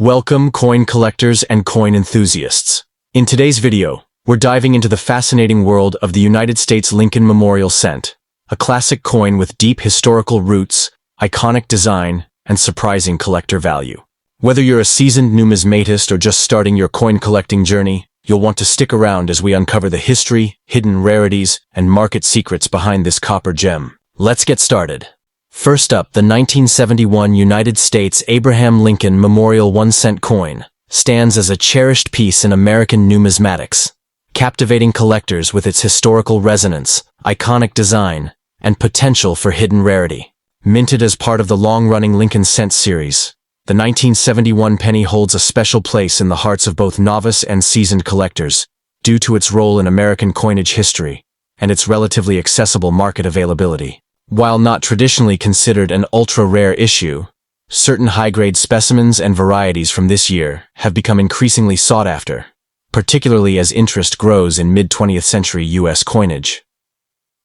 Welcome, coin collectors and coin enthusiasts. In today's video, we're diving into the fascinating world of the United States Lincoln Memorial Cent, a classic coin with deep historical roots, iconic design, and surprising collector value. Whether you're a seasoned numismatist or just starting your coin collecting journey, you'll want to stick around as we uncover the history, hidden rarities, and market secrets behind this copper gem. Let's get started. First up, the 1971 United States Abraham Lincoln Memorial 1-cent coin stands as a cherished piece in American numismatics, captivating collectors with its historical resonance, iconic design, and potential for hidden rarity. Minted as part of the long-running Lincoln Cent series, the 1971 penny holds a special place in the hearts of both novice and seasoned collectors due to its role in American coinage history and its relatively accessible market availability. While not traditionally considered an ultra-rare issue, certain high-grade specimens and varieties from this year have become increasingly sought after, particularly as interest grows in mid-20th century U.S. coinage.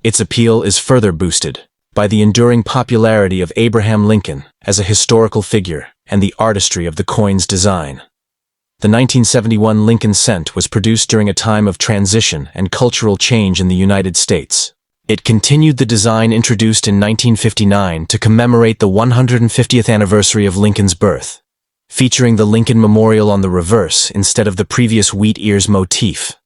Its appeal is further boosted by the enduring popularity of Abraham Lincoln as a historical figure and the artistry of the coin's design. The 1971 Lincoln Cent was produced during a time of transition and cultural change in the United States. It continued the design introduced in 1959 to commemorate the 150th anniversary of Lincoln's birth, featuring the Lincoln Memorial on the reverse instead of the previous wheat ears motif.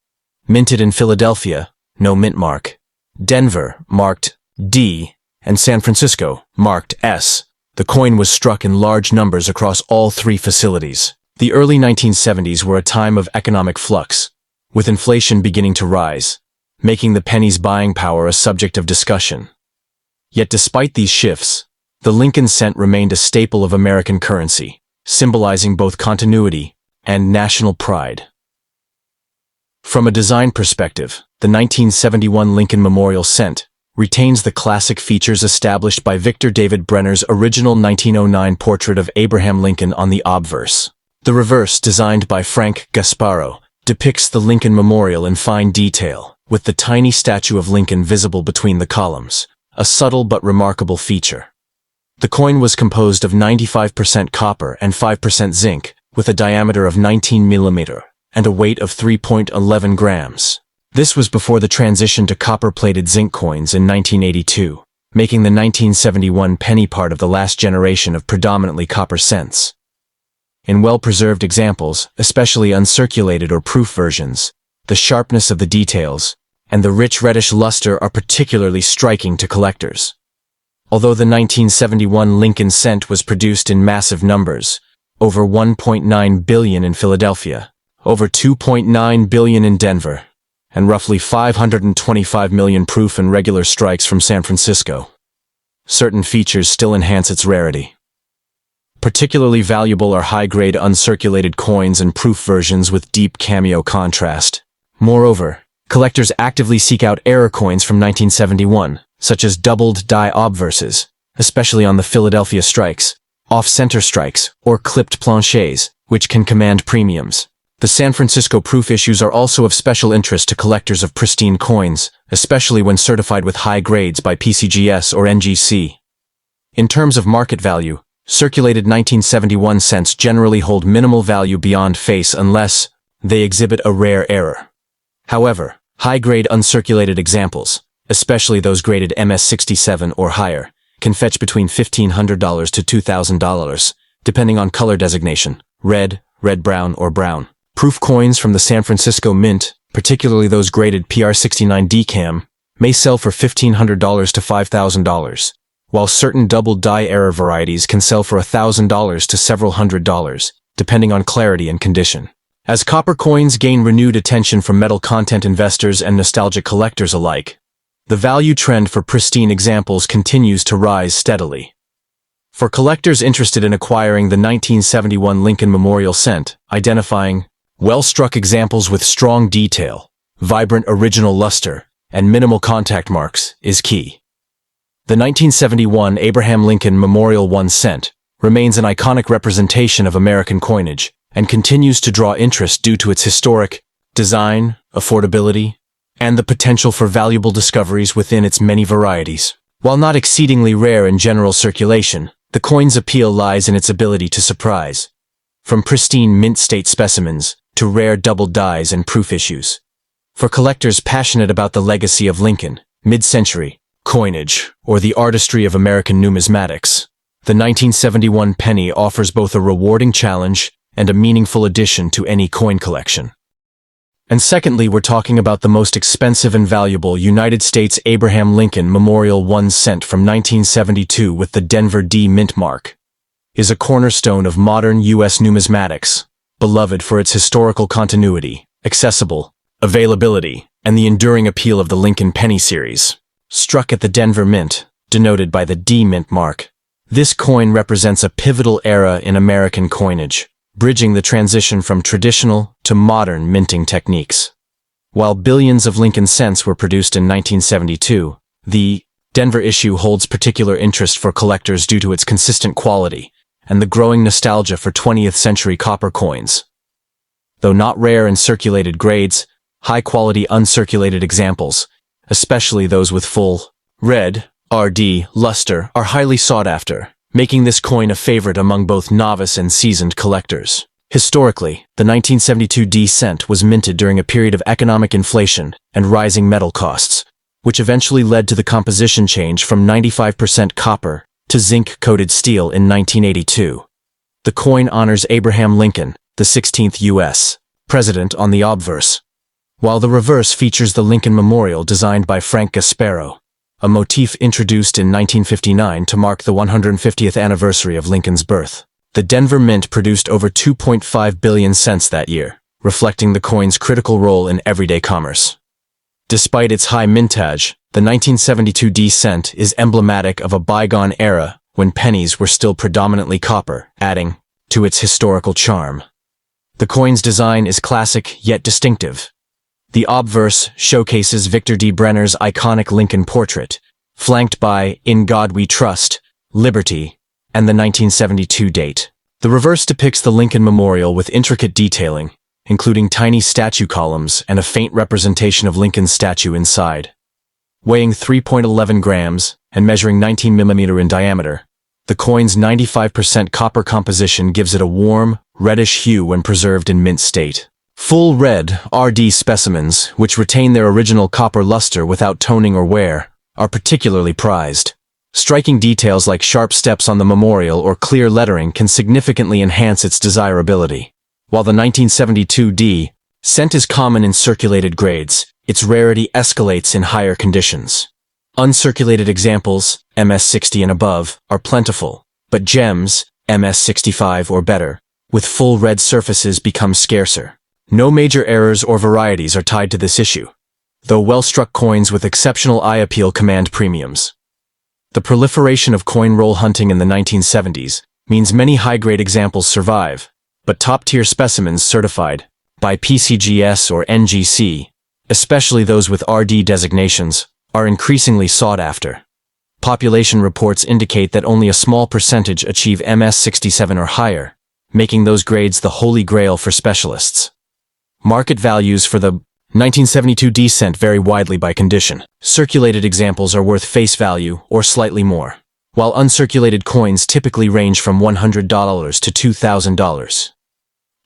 Minted in Philadelphia, no mint mark; Denver, marked D; and San Francisco, marked S. The coin was struck in large numbers across all three facilities. The early 1970s were a time of economic flux, with inflation beginning to rise, making the penny's buying power a subject of discussion. Yet despite these shifts, the Lincoln Cent remained a staple of American currency, symbolizing both continuity and national pride. From a design perspective, the 1971 Lincoln Memorial Cent retains the classic features established by Victor David Brenner's original 1909 portrait of Abraham Lincoln on the obverse. The reverse, designed by Frank Gasparo, depicts the Lincoln Memorial in fine detail, with the tiny statue of Lincoln visible between the columns, a subtle but remarkable feature. The coin was composed of 95% copper and 5% zinc, with a diameter of 19 mm and a weight of 3.11 grams. This was before the transition to copper-plated zinc coins in 1982, making the 1971 penny part of the last generation of predominantly copper cents. In well-preserved examples, especially uncirculated or proof versions, the sharpness of the details and the rich reddish luster are particularly striking to collectors. Although the 1971 Lincoln Cent was produced in massive numbers, over 1.9 billion in Philadelphia, over 2.9 billion in Denver, and roughly 525 million proof and regular strikes from San Francisco, certain features still enhance its rarity. Particularly valuable are high-grade uncirculated coins and proof versions with deep cameo contrast. Moreover, collectors actively seek out error coins from 1971, such as doubled die obverses, especially on the Philadelphia strikes, off-center strikes, or clipped planchets, which can command premiums. The San Francisco proof issues are also of special interest to collectors of pristine coins, especially when certified with high grades by PCGS or NGC. In terms of market value, circulated 1971 cents generally hold minimal value beyond face unless they exhibit a rare error. However, high-grade uncirculated examples, especially those graded MS67 or higher, can fetch between $1,500 to $2,000, depending on color designation: red, red-brown, or brown. Proof coins from the San Francisco Mint, particularly those graded PR69 DCAM, may sell for $1,500 to $5,000, while certain double die error varieties can sell for $1,000 to several $100s, depending on clarity and condition. As copper coins gain renewed attention from metal content investors and nostalgic collectors alike, the value trend for pristine examples continues to rise steadily. For collectors interested in acquiring the 1971 Lincoln Memorial Cent, identifying well-struck examples with strong detail, vibrant original luster, and minimal contact marks is key. The 1971 Abraham Lincoln Memorial 1 cent remains an iconic representation of American coinage and continues to draw interest due to its historic design, affordability, and the potential for valuable discoveries within its many varieties. While not exceedingly rare in general circulation, the coin's appeal lies in its ability to surprise. from pristine mint-state specimens to rare double dyes and proof issues. For collectors passionate about the legacy of Lincoln, mid-century coinage, or the artistry of American numismatics, the 1971 penny offers both a rewarding challenge and a meaningful addition to any coin collection. And secondly, we're talking about the most expensive and valuable United States Abraham Lincoln Memorial 1 cent from 1972 with the Denver D mint mark. Is a cornerstone of modern U.S. numismatics, beloved for its historical continuity, accessible availability, and the enduring appeal of the Lincoln penny series. Struck at the Denver Mint, denoted by the D mint mark, this coin represents a pivotal era in American coinage, bridging the transition from traditional to modern minting techniques. While billions of Lincoln cents were produced in 1972, the Denver issue holds particular interest for collectors due to its consistent quality and the growing nostalgia for 20th-century copper coins. Though not rare in circulated grades, high-quality uncirculated examples, especially those with full red RD luster, are highly sought after, making this coin a favorite among both novice and seasoned collectors. Historically, the 1972 D cent was minted during a period of economic inflation and rising metal costs, which eventually led to the composition change from 95% copper to zinc-coated steel in 1982. The coin honors Abraham Lincoln, the 16th U.S. president, on the obverse, while the reverse features the Lincoln Memorial designed by Frank Gasparo, a motif introduced in 1959 to mark the 150th anniversary of Lincoln's birth. The Denver Mint produced over 2.5 billion cents that year, reflecting the coin's critical role in everyday commerce. Despite its high mintage, the 1972 D cent is emblematic of a bygone era when pennies were still predominantly copper, adding to its historical charm. The coin's design is classic yet distinctive. The obverse showcases Victor D. Brenner's iconic Lincoln portrait, flanked by "In God We Trust," "Liberty," and the 1972 date. The reverse depicts the Lincoln Memorial with intricate detailing, including tiny statue columns and a faint representation of Lincoln's statue inside. Weighing 3.11 grams and measuring 19 mm in diameter, the coin's 95% copper composition gives it a warm, reddish hue when preserved in mint state. Full red RD specimens, which retain their original copper luster without toning or wear, are particularly prized. Striking details like sharp steps on the memorial or clear lettering can significantly enhance its desirability. While the 1972 D cent is common in circulated grades, its rarity escalates in higher conditions. Uncirculated examples, MS-60 and above, are plentiful, but gems, MS-65 or better, with full red surfaces become scarcer. No major errors or varieties are tied to this issue, though well-struck coins with exceptional eye appeal command premiums. The proliferation of coin roll hunting in the 1970s means many high-grade examples survive, but top-tier specimens certified by PCGS or NGC, especially those with RD designations, are increasingly sought after. Population reports indicate that only a small percentage achieve MS-67 or higher, making those grades the holy grail for specialists. Market values for the 1972 D cent vary widely by condition. Circulated examples are worth face value or slightly more, while uncirculated coins typically range from $100 to $2,000.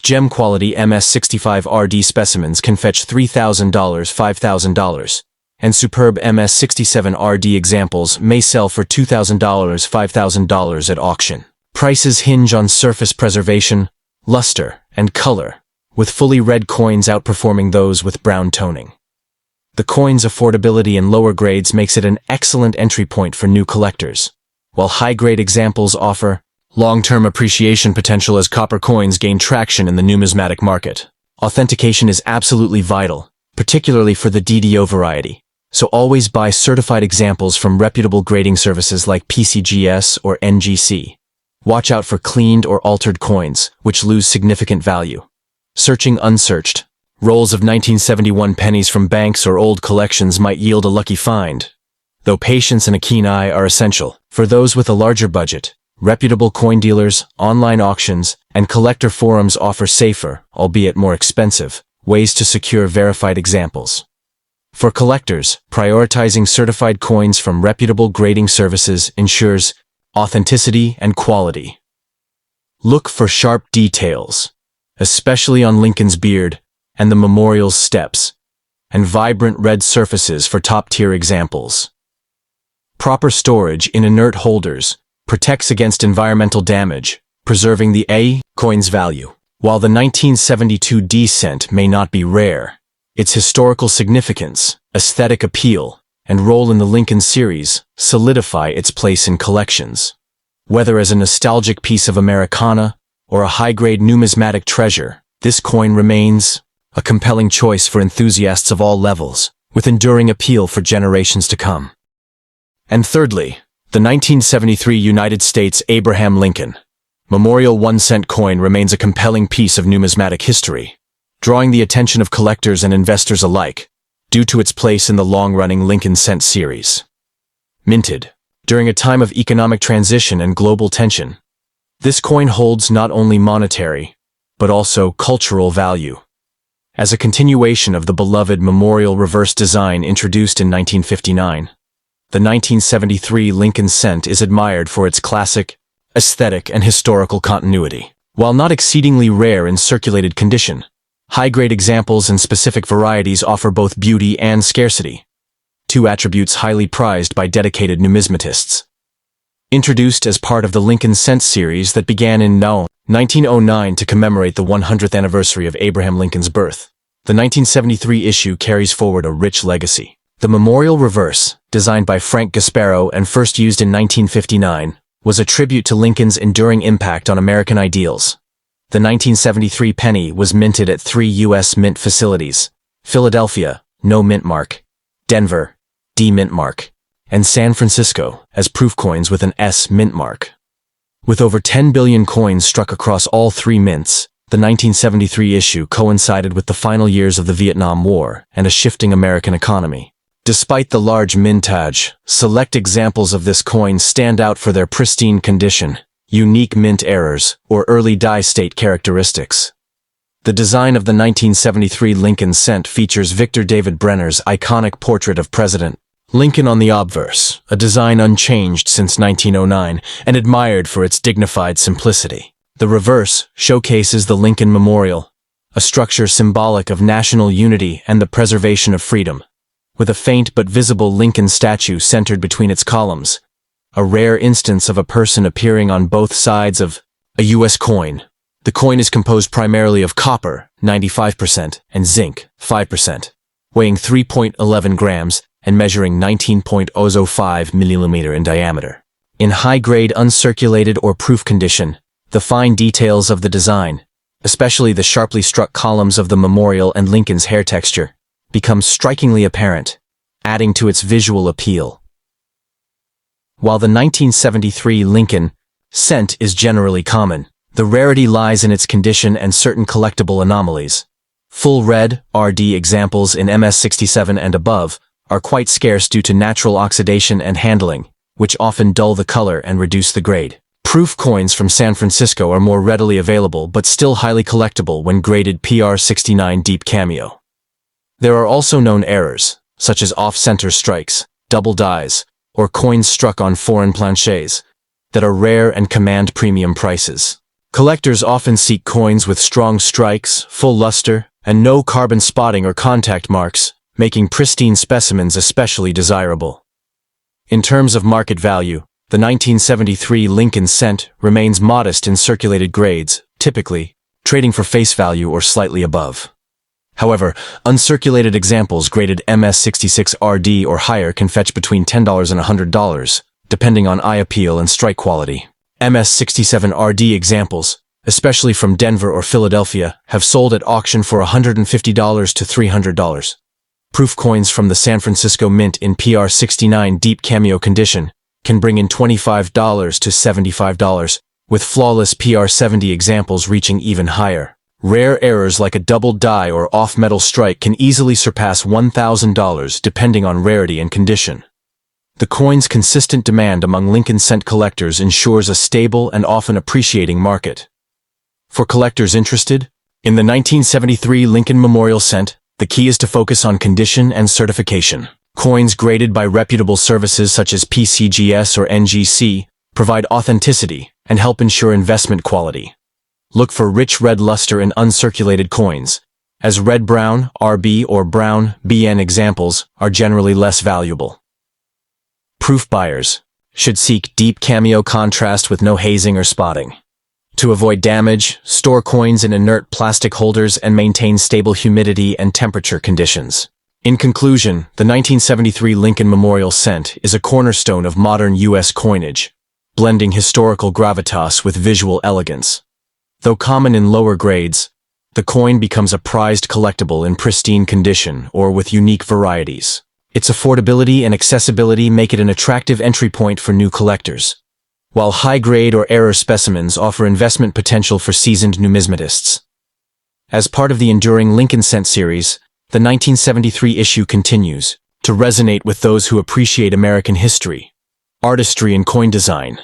Gem quality MS-65 RD specimens can fetch $3,000, $5,000, and superb MS-67 RD examples may sell for $2,000, $5,000 at auction. Prices hinge on surface preservation, luster, and color, with fully red coins outperforming those with brown toning. The coin's affordability in lower grades makes it an excellent entry point for new collectors, while high-grade examples offer long-term appreciation potential as copper coins gain traction in the numismatic market. Authentication is absolutely vital, particularly for the DDO variety, so always buy certified examples from reputable grading services like PCGS or NGC. Watch out for cleaned or altered coins, which lose significant value. Searching unsearched, rolls of 1971 pennies from banks or old collections might yield a lucky find, though patience and a keen eye are essential. For those with a larger budget, reputable coin dealers, online auctions, and collector forums offer safer, albeit more expensive, ways to secure verified examples. For collectors, prioritizing certified coins from reputable grading services ensures authenticity and quality. Look for sharp details, especially on Lincoln's beard and the memorial's steps, and vibrant red surfaces for top-tier examples. Proper storage in inert holders protects against environmental damage, preserving the A coin's value. While the 1972 D cent may not be rare, its historical significance, aesthetic appeal, and role in the Lincoln series solidify its place in collections. Whether as a nostalgic piece of Americana or a high-grade numismatic treasure, this coin remains a compelling choice for enthusiasts of all levels, with enduring appeal for generations to come. And thirdly, the 1973 United States Abraham Lincoln Memorial 1-cent coin remains a compelling piece of numismatic history, drawing the attention of collectors and investors alike, due to its place in the long-running Lincoln cent series. Minted during a time of economic transition and global tension, this coin holds not only monetary, but also cultural value. As a continuation of the beloved memorial reverse design introduced in 1959, the 1973 Lincoln cent is admired for its classic, aesthetic, and historical continuity. While not exceedingly rare in circulated condition, high-grade examples and specific varieties offer both beauty and scarcity, two attributes highly prized by dedicated numismatists. Introduced as part of the Lincoln cent series that began in 1909 to commemorate the 100th anniversary of Abraham Lincoln's birth, the 1973 issue carries forward a rich legacy. The memorial reverse, designed by Frank Gasparo and first used in 1959, was a tribute to Lincoln's enduring impact on American ideals. The 1973 penny was minted at 3 U.S. mint facilities: Philadelphia, no mint mark; Denver, D mint mark; and San Francisco, as proof coins with an S mint mark. With over 10 billion coins struck across all three mints, the 1973 issue coincided with the final years of the Vietnam War and a shifting American economy. Despite the large mintage, select examples of this coin stand out for their pristine condition, unique mint errors, or early die state characteristics. The design of the 1973 Lincoln cent features Victor David Brenner's iconic portrait of President Lincoln on the obverse, a design unchanged since 1909 and admired for its dignified simplicity. The reverse showcases the Lincoln Memorial, a structure symbolic of national unity and the preservation of freedom, with a faint but visible Lincoln statue centered between its columns, a rare instance of a person appearing on both sides of a U.S. coin. The coin is composed primarily of copper, 95%, and zinc, 5%, weighing 3.11 grams and measuring 19.005 mm in diameter. In high-grade uncirculated or proof condition, the fine details of the design, especially the sharply struck columns of the memorial and Lincoln's hair texture, become strikingly apparent, adding to its visual appeal. While the 1973 Lincoln cent is generally common, the rarity lies in its condition and certain collectible anomalies. Full red, RD examples in MS67 and above are quite scarce due to natural oxidation and handling, which often dull the color and reduce the grade. Proof coins from San Francisco are more readily available but still highly collectible when graded PR69 deep cameo. There are also known errors, such as off-center strikes, double dies, or coins struck on foreign planchets, that are rare and command premium prices. Collectors often seek coins with strong strikes, full luster, and no carbon spotting or contact marks, making pristine specimens especially desirable. In terms of market value, the 1973 Lincoln cent remains modest in circulated grades, typically trading for face value or slightly above. However, uncirculated examples graded MS66 RD or higher can fetch between $10 and $100, depending on eye appeal and strike quality. MS67 RD examples, especially from Denver or Philadelphia, have sold at auction for $150 to $300. Proof coins from the San Francisco Mint in PR69 deep cameo condition can bring in $25 to $75, with flawless PR70 examples reaching even higher. Rare errors like a double die or off-metal strike can easily surpass $1,000 depending on rarity and condition. The coin's consistent demand among Lincoln cent collectors ensures a stable and often appreciating market. For collectors interested, in the 1973 Lincoln Memorial cent, the key is to focus on condition and certification. Coins graded by reputable services such as PCGS or NGC provide authenticity and help ensure investment quality. Look for rich red luster in uncirculated coins, as red-brown (RB) or brown-BN examples are generally less valuable. Proof buyers should seek deep cameo contrast with no hazing or spotting. To avoid damage, store coins in inert plastic holders and maintain stable humidity and temperature conditions. In conclusion, the 1973 Lincoln Memorial Cent is a cornerstone of modern U.S. coinage, blending historical gravitas with visual elegance. Though common in lower grades, the coin becomes a prized collectible in pristine condition or with unique varieties. Its affordability and accessibility make it an attractive entry point for new collectors, while high-grade or error specimens offer investment potential for seasoned numismatists. As part of the enduring Lincoln Cent series, the 1973 issue continues to resonate with those who appreciate American history, artistry in coin design,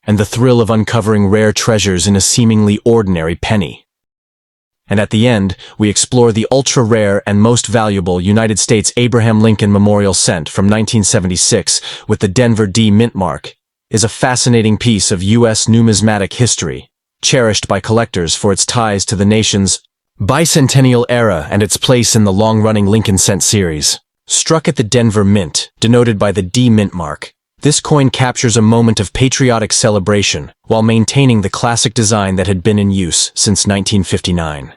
and the thrill of uncovering rare treasures in a seemingly ordinary penny. And at the end, we explore the ultra-rare and most valuable United States Abraham Lincoln Memorial Cent from 1976 with the Denver D mint mark. Is a fascinating piece of U.S. numismatic history, cherished by collectors for its ties to the nation's bicentennial era and its place in the long-running Lincoln Cent series. Struck at the Denver Mint, denoted by the D mint mark, this coin captures a moment of patriotic celebration while maintaining the classic design that had been in use since 1959.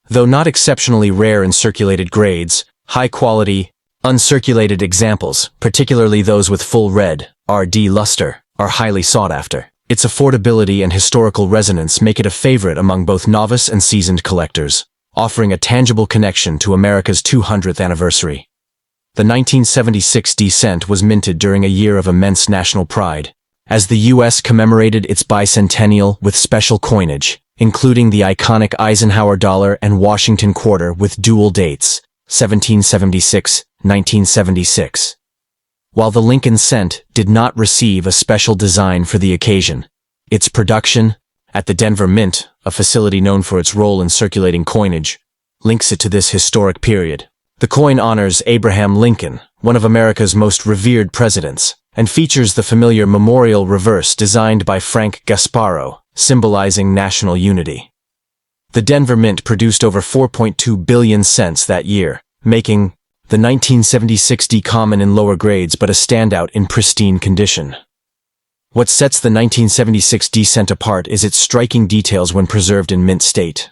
Though not exceptionally rare in circulated grades, high-quality, uncirculated examples, particularly those with full red, RD luster, are highly sought after. Its affordability and historical resonance make it a favorite among both novice and seasoned collectors, offering a tangible connection to America's 200th anniversary. The 1976 D cent was minted during a year of immense national pride, as the U.S. commemorated its bicentennial with special coinage, including the iconic Eisenhower dollar and Washington quarter with dual dates, 1776-1976. While the Lincoln Cent did not receive a special design for the occasion, its production, at the Denver Mint, a facility known for its role in circulating coinage, links it to this historic period. The coin honors Abraham Lincoln, one of America's most revered presidents, and features the familiar memorial reverse designed by Frank Gasparo, symbolizing national unity. The Denver Mint produced over 4.2 billion cents that year, making the 1976 D common in lower grades but a standout in pristine condition. What sets the 1976 D cent apart is its striking details when preserved in mint state.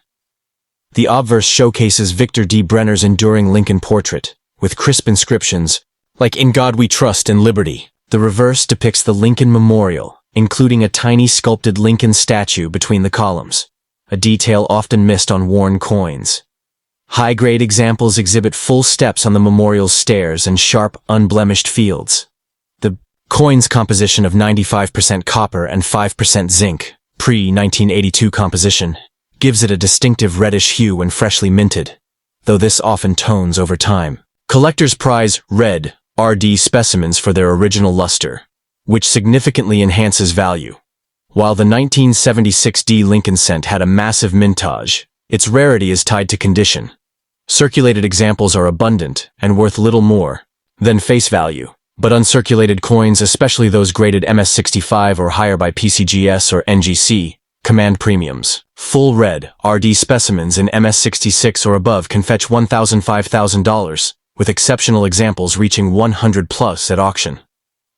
The obverse showcases Victor D. Brenner's enduring Lincoln portrait, with crisp inscriptions, like "In God We Trust and Liberty." The reverse depicts the Lincoln Memorial, including a tiny sculpted Lincoln statue between the columns, a detail often missed on worn coins. High-grade examples exhibit full steps on the memorial's stairs and sharp, unblemished fields. The coin's composition of 95% copper and 5% zinc, pre-1982 composition, gives it a distinctive reddish hue when freshly minted, though this often tones over time. Collectors prize red, RD specimens for their original luster, which significantly enhances value. While the 1976 D Lincoln Cent had a massive mintage, its rarity is tied to condition. Circulated examples are abundant and worth little more than face value, but uncirculated coins, especially those graded MS65 or higher by PCGS or NGC, command premiums. Full red, RD specimens in MS66 or above can fetch $1,000–$5,000, with exceptional examples reaching $100+ at auction.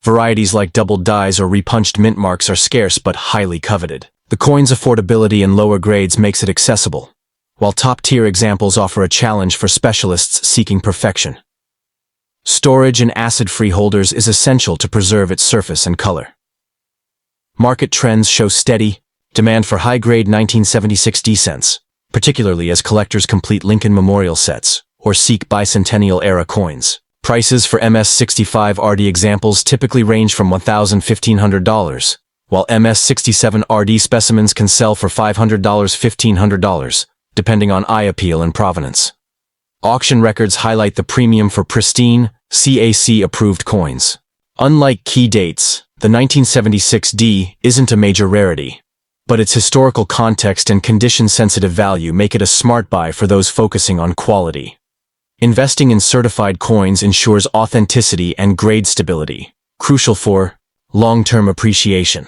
Varieties like doubled dies or repunched mint marks are scarce but highly coveted. The coin's affordability in lower grades makes it accessible, while top-tier examples offer a challenge for specialists seeking perfection. Storage in acid-free holders is essential to preserve its surface and color. Market trends show steady demand for high-grade 1976 D cents, particularly as collectors complete Lincoln Memorial sets or seek bicentennial-era coins. Prices for MS65 RD examples typically range from $1,000–$1,500, while MS67 RD specimens can sell for $500–$1,500, depending on eye appeal and provenance. Auction records highlight the premium for pristine, CAC-approved coins. Unlike key dates, the 1976 D isn't a major rarity, but its historical context and condition-sensitive value make it a smart buy for those focusing on quality. Investing in certified coins ensures authenticity and grade stability, crucial for long-term appreciation.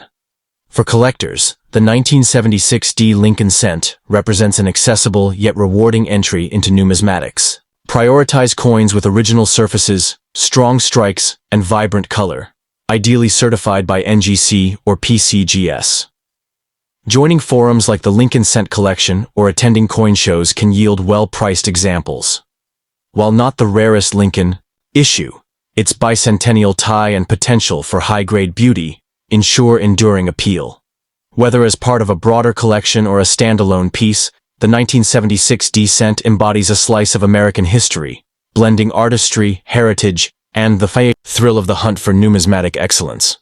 For collectors, the 1976 D Lincoln cent represents an accessible yet rewarding entry into numismatics. Prioritize coins with original surfaces, strong strikes, and vibrant color, ideally certified by NGC or PCGS. Joining forums like the Lincoln Cent Collection or attending coin shows can yield well-priced examples. While not the rarest Lincoln issue, its bicentennial tie and potential for high-grade beauty ensure enduring appeal. Whether as part of a broader collection or a standalone piece, the 1976 D cent embodies a slice of American history, blending artistry, heritage, and the thrill of the hunt for numismatic excellence.